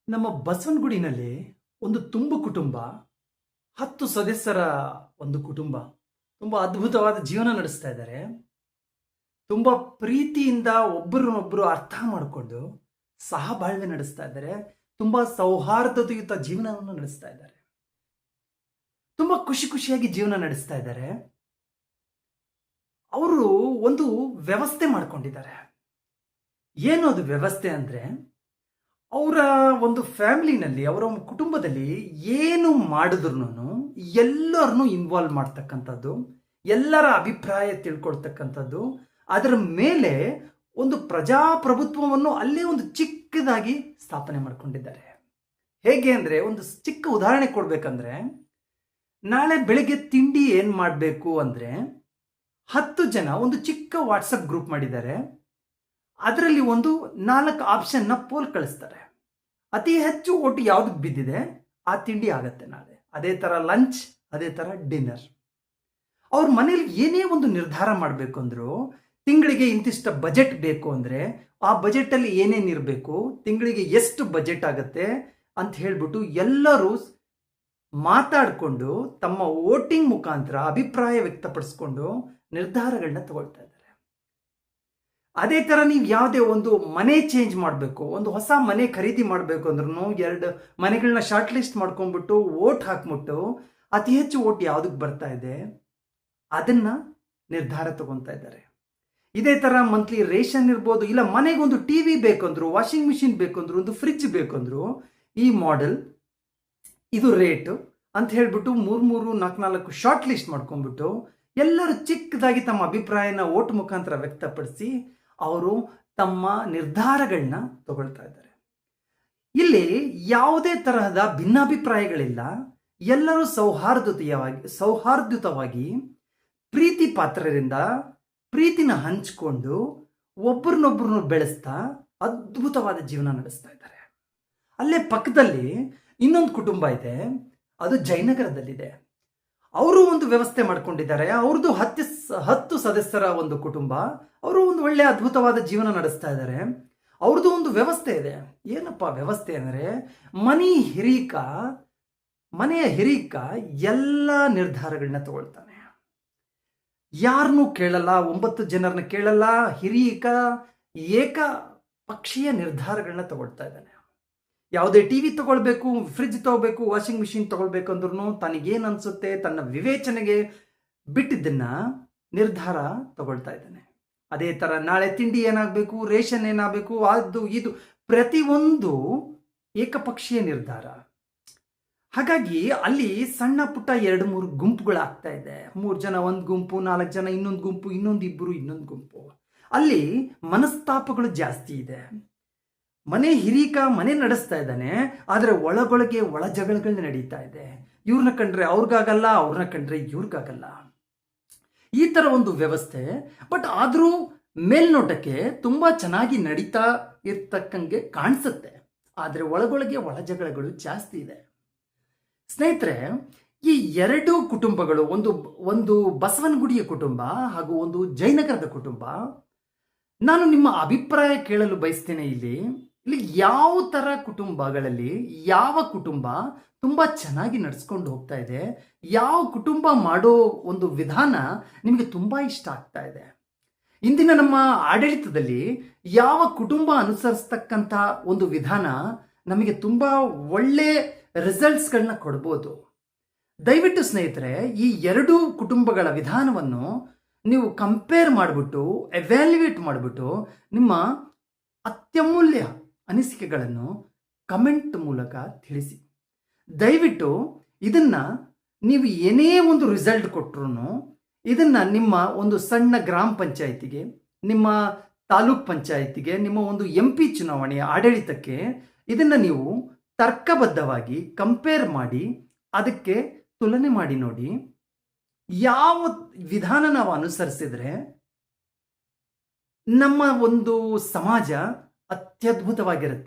ನಮ್ಮ ಬಸವನಗುಡಿನಲ್ಲಿ ಒಂದು ತುಂಬು ಕುಟುಂಬ, 10 ಸದಸ್ಯರ ಒಂದು ಕುಟುಂಬ. ತುಂಬಾ ಅದ್ಭುತವಾದ ಜೀವನ ನಡೆಸ್ತಾ ಇದ್ದಾರೆ. ತುಂಬಾ ಪ್ರೀತಿಯಿಂದ ಒಬ್ಬರನ್ನೊಬ್ಬರು ಅರ್ಥ ಮಾಡಿಕೊಂಡು ಸಹಬಾಳ್ವೆ ನಡೆಸ್ತಾ ಇದ್ದಾರೆ. ತುಂಬಾ ಸೌಹಾರ್ದಯುತ ಜೀವನವನ್ನು ನಡೆಸ್ತಾ ಇದ್ದಾರೆ. ತುಂಬಾ ಖುಷಿ ಖುಷಿಯಾಗಿ ಜೀವನ ನಡೆಸ್ತಾ ಇದ್ದಾರೆ. ಅವರು ಒಂದು ವ್ಯವಸ್ಥೆ ಮಾಡ್ಕೊಂಡಿದ್ದಾರೆ. ಏನು ಅದು ವ್ಯವಸ್ಥೆ ಅಂದ್ರೆ, ಅವರ ಒಂದು ಫ್ಯಾಮಿಲಿನಲ್ಲಿ, ಅವರ ಒಂದು ಕುಟುಂಬದಲ್ಲಿ ಏನು ಮಾಡಿದ್ರು ಎಲ್ಲರನ್ನೂ ಇನ್ವಾಲ್ವ್ ಮಾಡ್ತಕ್ಕಂಥದ್ದು, ಎಲ್ಲರ ಅಭಿಪ್ರಾಯ ತಿಳ್ಕೊಳ್ತಕ್ಕಂಥದ್ದು, ಅದರ ಮೇಲೆ ಒಂದು ಪ್ರಜಾಪ್ರಭುತ್ವವನ್ನು ಅಲ್ಲೇ ಒಂದು ಚಿಕ್ಕದಾಗಿ ಸ್ಥಾಪನೆ ಮಾಡ್ಕೊಂಡಿದ್ದಾರೆ. ಹೇಗೆ ಅಂದರೆ, ಒಂದು ಚಿಕ್ಕ ಉದಾಹರಣೆ ಕೊಡ್ಬೇಕಂದ್ರೆ, ನಾಳೆ ಬೆಳಿಗ್ಗೆ ತಿಂಡಿ ಏನು ಮಾಡಬೇಕು ಅಂದರೆ 10 ಜನ ಒಂದು ಚಿಕ್ಕ ವಾಟ್ಸಪ್ ಗ್ರೂಪ್ ಮಾಡಿದ್ದಾರೆ. ಅದರಲ್ಲಿ ಒಂದು 4 ಆಪ್ಷನ್ನ ಪೋಲ್ ಕಳಿಸ್ತಾರೆ. ಅತಿ ಹೆಚ್ಚು ಓಟು ಯಾವ್ದಕ್ಕೆ ಬಿದ್ದಿದೆ ಆ ತಿಂಡಿ ಆಗತ್ತೆ ನಾಳೆ. ಅದೇ ಥರ ಲಂಚ್, ಅದೇ ಥರ ಡಿನ್ನರ್. ಅವ್ರ ಮನೇಲಿ ಏನೇ ಒಂದು ನಿರ್ಧಾರ ಮಾಡಬೇಕು ಅಂದ್ರು, ತಿಂಗಳಿಗೆ ಇಂತಿಷ್ಟ ಬಜೆಟ್ ಬೇಕು ಅಂದರೆ ಆ ಬಜೆಟಲ್ಲಿ ಏನೇನು ಇರಬೇಕು, ತಿಂಗಳಿಗೆ ಎಷ್ಟು ಬಜೆಟ್ ಆಗುತ್ತೆ ಅಂತ ಹೇಳ್ಬಿಟ್ಟು ಎಲ್ಲರೂ ಮಾತಾಡಿಕೊಂಡು ತಮ್ಮ ವೋಟಿಂಗ್ ಮುಖಾಂತರ ಅಭಿಪ್ರಾಯ ವ್ಯಕ್ತಪಡಿಸ್ಕೊಂಡು ನಿರ್ಧಾರಗಳನ್ನ ತಗೊಳ್ತಾ ಇದ್ದಾರೆ. ಅದೇ ಥರ ನೀವು ಯಾವುದೇ ಒಂದು ಮನೆ ಚೇಂಜ್ ಮಾಡಬೇಕು, ಒಂದು ಹೊಸ ಮನೆ ಖರೀದಿ ಮಾಡಬೇಕು ಅಂದ್ರೂ 2 ಮನೆಗಳನ್ನ ಶಾರ್ಟ್ ಲಿಸ್ಟ್ ಮಾಡ್ಕೊಂಡ್ಬಿಟ್ಟು ವೋಟ್ ಹಾಕ್ಬಿಟ್ಟು ಅತಿ ಹೆಚ್ಚು ವೋಟ್ ಯಾವುದಕ್ಕೆ ಬರ್ತಾ ಇದೆ ಅದನ್ನ ನಿರ್ಧಾರ ತಗೊತಾ ಇದ್ದಾರೆ. ಇದೇ ಥರ ಮಂತ್ಲಿ ರೇಷನ್ ಇರ್ಬೋದು, ಇಲ್ಲ ಮನೆಗೊಂದು ಟಿವಿ ಬೇಕಂದ್ರು, ವಾಷಿಂಗ್ ಮಿಷಿನ್ ಬೇಕಂದ್ರು, ಒಂದು ಫ್ರಿಡ್ಜ್ ಬೇಕಂದ್ರು, ಈ ಮಾಡೆಲ್, ಇದು ರೇಟು ಅಂತ ಹೇಳ್ಬಿಟ್ಟು 3-4 ಶಾರ್ಟ್ ಲಿಸ್ಟ್ ಮಾಡ್ಕೊಂಡ್ಬಿಟ್ಟು ಎಲ್ಲರೂ ಚಿಕ್ಕದಾಗಿ ತಮ್ಮ ಅಭಿಪ್ರಾಯನ ವೋಟ್ ಮುಖಾಂತರ ವ್ಯಕ್ತಪಡಿಸಿ ಅವರು ತಮ್ಮ ನಿರ್ಧಾರಗಳನ್ನ ತಗೊಳ್ತಾ ಇದ್ದಾರೆ. ಇಲ್ಲಿ ಯಾವುದೇ ತರಹದ ಭಿನ್ನಾಭಿಪ್ರಾಯಗಳಿಲ್ಲ. ಎಲ್ಲರೂ ಸೌಹಾರ್ದಯುತವಾಗಿ ಪ್ರೀತಿ ಪಾತ್ರರಿಂದ ಪ್ರೀತಿನ ಹಂಚಿಕೊಂಡು ಒಬ್ಬರನ್ನೊಬ್ಬರನ್ನು ಬೆಳೆಸ್ತಾ ಅದ್ಭುತವಾದ ಜೀವನ ನಡೆಸ್ತಾ ಇದ್ದಾರೆ. ಅಲ್ಲೇ ಪಕ್ಕದಲ್ಲಿ ಇನ್ನೊಂದು ಕುಟುಂಬ ಇದೆ, ಅದು ಜಯನಗರದಲ್ಲಿದೆ. ಅವರು ಒಂದು ವ್ಯವಸ್ಥೆ ಮಾಡ್ಕೊಂಡಿದ್ದಾರೆ. ಅವ್ರದ್ದು 10 ಸದಸ್ಯರ ಒಂದು ಕುಟುಂಬ. ಅವರು ಒಂದು ಒಳ್ಳೆ ಅದ್ಭುತವಾದ ಜೀವನ ನಡೆಸ್ತಾ ಇದ್ದಾರೆ. ಅವ್ರದ್ದು ಒಂದು ವ್ಯವಸ್ಥೆ ಇದೆ. ಏನಪ್ಪ ವ್ಯವಸ್ಥೆ ಅಂದರೆ, ಮನೆಯ ಹಿರೀಕ ಎಲ್ಲ ನಿರ್ಧಾರಗಳನ್ನ ತಗೊಳ್ತಾನೆ. ಯಾರನ್ನೂ ಕೇಳಲ್ಲ, 9 ಜನರನ್ನ ಕೇಳಲ್ಲ. ಹಿರೀಕ ಏಕಪಕ್ಷೀಯ ನಿರ್ಧಾರಗಳನ್ನ ತಗೊಳ್ತಾ ಇದ್ದಾನೆ. ಯಾವುದೇ ಟಿವಿ ತಗೊಳ್ಬೇಕು, ಫ್ರಿಡ್ಜ್ ತಗೋಬೇಕು, ವಾಷಿಂಗ್ ಮಿಷಿನ್ ತಗೊಳ್ಬೇಕು ಅಂದ್ರೂ ತನಗೇನು ಅನ್ಸುತ್ತೆ, ತನ್ನ ವಿವೇಚನೆಗೆ ಬಿಟ್ಟಿದ್ದನ್ನ ನಿರ್ಧಾರ ತಗೊಳ್ತಾ ಇದ್ದಾನೆ. ಅದೇ ಥರ ನಾಳೆ ತಿಂಡಿ ಏನಾಗಬೇಕು, ರೇಷನ್ ಏನಾಗಬೇಕು, ಅದು ಇದು ಪ್ರತಿಯೊಂದು ಏಕಪಕ್ಷೀಯ ನಿರ್ಧಾರ. ಹಾಗಾಗಿ ಅಲ್ಲಿ ಸಣ್ಣ ಪುಟ್ಟ 2-3 ಗುಂಪುಗಳಾಗ್ತಾ ಇದೆ. 3 ಜನ ಒಂದು ಗುಂಪು, 4 ಜನ ಇನ್ನೊಂದು ಗುಂಪು, ಇನ್ನೊಂದಿಬ್ಬರು ಇನ್ನೊಂದು ಗುಂಪು. ಅಲ್ಲಿ ಮನಸ್ತಾಪಗಳು ಜಾಸ್ತಿ ಇದೆ. ಮನೆ ಹಿರೀಕ ಮನೆ ನಡೆಸ್ತಾ ಇದ್ದಾನೆ, ಆದರೆ ಒಳಗೊಳಗೆ ಒಳ ಜಗಳಗಳು ನಡೀತಾ ಇದೆ. ಇವ್ರನ್ನ ಕಂಡ್ರೆ ಅವ್ರಿಗಾಗಲ್ಲ, ಅವ್ರನ್ನ ಕಂಡ್ರೆ ಇವ್ರಿಗಾಗಲ್ಲ. ಈ ಥರ ಒಂದು ವ್ಯವಸ್ಥೆ. ಬಟ್ ಆದರೂ ಮೇಲ್ನೋಟಕ್ಕೆ ತುಂಬ ಚೆನ್ನಾಗಿ ನಡೀತಾ ಇರ್ತಕ್ಕಂಗೆ ಕಾಣಿಸುತ್ತೆ. ಆದರೆ ಒಳಗೊಳಗೆ ಒಳ ಜಗಳಗಳು ಜಾಸ್ತಿ ಇದೆ. ಸ್ನೇಹಿತರೆ, ಈ 2 ಕುಟುಂಬಗಳು, ಒಂದು ಬಸವನಗುಡಿಯ ಕುಟುಂಬ ಹಾಗೂ ಒಂದು ಜಯನಗರದ ಕುಟುಂಬ, ನಾನು ನಿಮ್ಮ ಅಭಿಪ್ರಾಯ ಕೇಳಲು ಬಯಸ್ತೇನೆ. ಇಲ್ಲಿ ಯಾವ ಥರ ಕುಟುಂಬಗಳಲ್ಲಿ ಯಾವ ಕುಟುಂಬ ತುಂಬ ಚೆನ್ನಾಗಿ ನಡೆಸ್ಕೊಂಡು ಹೋಗ್ತಾ ಇದೆ, ಯಾವ ಕುಟುಂಬ ಮಾಡೋ ಒಂದು ವಿಧಾನ ನಿಮಗೆ ತುಂಬ ಇಷ್ಟ ಆಗ್ತಾ ಇದೆ. ಇಂದಿನ ನಮ್ಮ ಆಡಳಿತದಲ್ಲಿ ಯಾವ ಕುಟುಂಬ ಅನುಸರಿಸ್ತಕ್ಕಂಥ ಒಂದು ವಿಧಾನ ನಮಗೆ ತುಂಬ ಒಳ್ಳೆ ರಿಸಲ್ಟ್ಸ್ಗಳನ್ನ ಕೊಡ್ಬೋದು. ದಯವಿಟ್ಟು ಸ್ನೇಹಿತರೆ, ಈ 2 ಕುಟುಂಬಗಳ ವಿಧಾನವನ್ನು ನೀವು ಕಂಪೇರ್ ಮಾಡಿಬಿಟ್ಟು, ಎವ್ಯಾಲ್ಯುಯೇಟ್ ಮಾಡಿಬಿಟ್ಟು ನಿಮ್ಮ ಅತ್ಯಮೂಲ್ಯ ಅನಿಸಿಕೆಗಳನ್ನು ಕಮೆಂಟ್ ಮೂಲಕ ತಿಳಿಸಿ. ದಯವಿಟ್ಟು ಇದನ್ನು ನೀವು ಏನೇ ಒಂದು ರಿಸಲ್ಟ್ ಕೊಟ್ಟರು ಇದನ್ನು ನಿಮ್ಮ ಒಂದು ಸಣ್ಣ ಗ್ರಾಮ ಪಂಚಾಯಿತಿಗೆ, ನಿಮ್ಮ ತಾಲೂಕ್ ಪಂಚಾಯಿತಿಗೆ, ನಿಮ್ಮ ಒಂದು MP ಚುನಾವಣೆಯ ಆಡಳಿತಕ್ಕೆ ಇದನ್ನು ನೀವು ತರ್ಕಬದ್ಧವಾಗಿ ಕಂಪೇರ್ ಮಾಡಿ ಅದಕ್ಕೆ ತುಲನೆ ಮಾಡಿ ನೋಡಿ. ಯಾವ ವಿಧಾನ ನಾವು ಅನುಸರಿಸಿದ್ರೆ ನಮ್ಮ ಒಂದು ಸಮಾಜ ಅತ್ಯದ್ಭುತವಾಗಿರುತ್ತೆ.